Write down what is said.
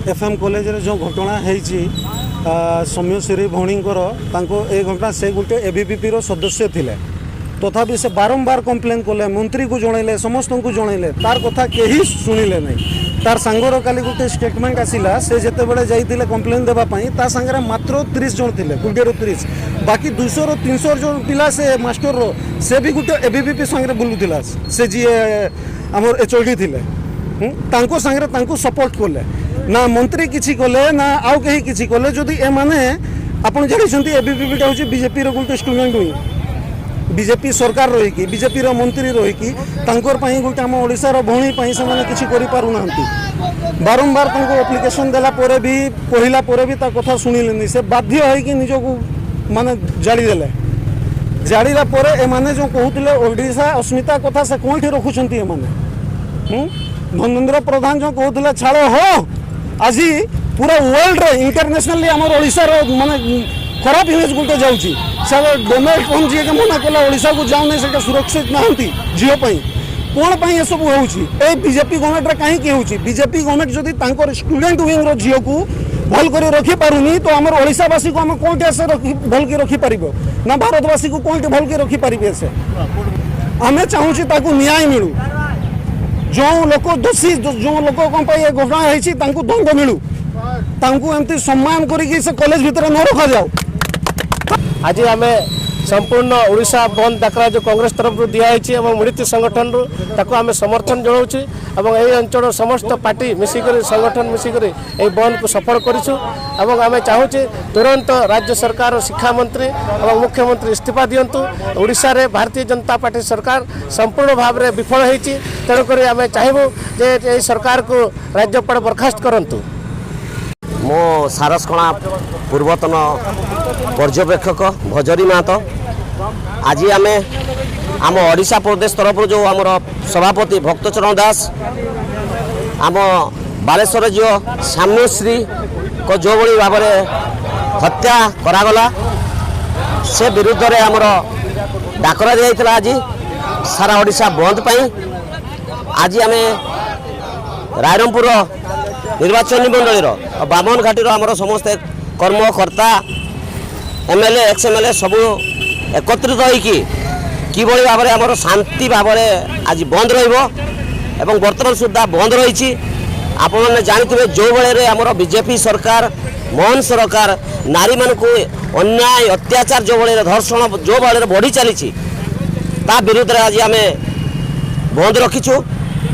FM college रे जो घटना है सौम्यश्री भौणीकर ए घटना से गोटे एबीवीपी रो सदस्य थिले तथापि से बारंबार कंप्लेन कले मंत्री को जनइले समस्त को जनइले तार कथा केही सुनिले नहीं तार सांगर काली गोटे स्टेटमेंट आसिला से जेते बेले जाइतिले कंप्लेन देबा पई ता संगरे मात्र 30 जन थिले 20 रो 30 बाकी 200 रो 300 जन पिला से मास्टर रो से भी गोटे एबीवीपी संगरे बुलुतिला से जी हमर एचओडी थिले तांको संगरे तांको सपोर्ट कले ना मंत्री किछि कले ना आउ केही किछि कले जदि ए माने आपण जानिसंती एबीवीपी होची बीजेपी रो गोटे स्टूडेंट हुई बीजेपी सरकार रहीकि बीजेपी रो मंत्री रहीकि तांकर पई गोटे हम ओडिसा रो भौणी पई से माने किछि करि पारु नांती बारंबार तांको एप्लिकेशन देला परे भी कहिला परे भी ता कथा सुनिलेनी से बाध्य होई कि निजो माने जाली देले जाड़ीला परे ए माने जो कहउतले ओडिसा अस्मिता कथा से कोठी रखुछंती ए माने धर्मेंद्र प्रधान जो कहउतले छाड़ो हो आज पूरा वर्ल्ड रे इंटरनेशनली हमर ओडिसा रो माने खराब इमेज गोटे जाऊँगी सब डोनाल्ड ट्रम्प जी के मना कला ओडिशा को जाऊ नहीं से सुरक्षित नहांती झील कौन पर ये सब हो बीजेपी गवर्नमेंट कहीं हो बीजेपी गवर्नमेंट जदि तांकर स्टूडेंट विंग झील को भल कर रखी पारुनी तो आम ओडिशावासी को आम कौन आसे भल के रखी पार ना भारतवासी को कौन भल के रखी पारे से आम चाहूँ न्याय मिलू जो लोक दोषी जो लोक ये घटना होती दंड मिलू तांकु एमती सम्मान करिकी से कॉलेज भीतर न रखा जाओ। आज आम संपूर्ण ओडिशा बंद डाकरा जो कांग्रेस तरफ दिखाई मिलित संगठन आम समर्थन जनाऊँ और यही अंचल समस्त पार्टी मिसिक संगठन मिसिक बंद को सफल करूँ आम चाहूँचे तुरंत राज्य सरकार शिक्षा मंत्री और मुख्यमंत्री इस्तीफा दिंतु ओडिशा रे भारतीय जनता पार्टी सरकार संपूर्ण भाव में विफल होती तेणुक आम चाहबू जे सरकार को राज्यपाल बर्खास्त करूँ। मो सारसकणा पूर्वतन पर्यवेक्षक भजरी महतो आज आम आम ओडिशा प्रदेश तरफ जो आमर सभापति भक्तचरण दास आम बालेश्वर जो साम्यश्री को जो बड़ी भाव हत्या करागला से विरुद्ध रे आमर डाकरा दिया आज सारा ओडिशा बंद पाई आज आम रायरंगपुर निर्वाचन मंडल बामन घाटी आमर समस्ते कर्मकर्ता एमएलए एक्सएमएलए सबू एकत्रित होगी भाव में आमर शांति भाव में आज बंद रही बर्तमान सुधा बंद रही आपने जानते जो बेले आमर बीजेपी सरकार मोहन सरकार नारी मान को अन्याय अत्याचार जो बेले धर्षण जो बेले बढ़ी चली विरुद्ध आज आम बंद रखीचु।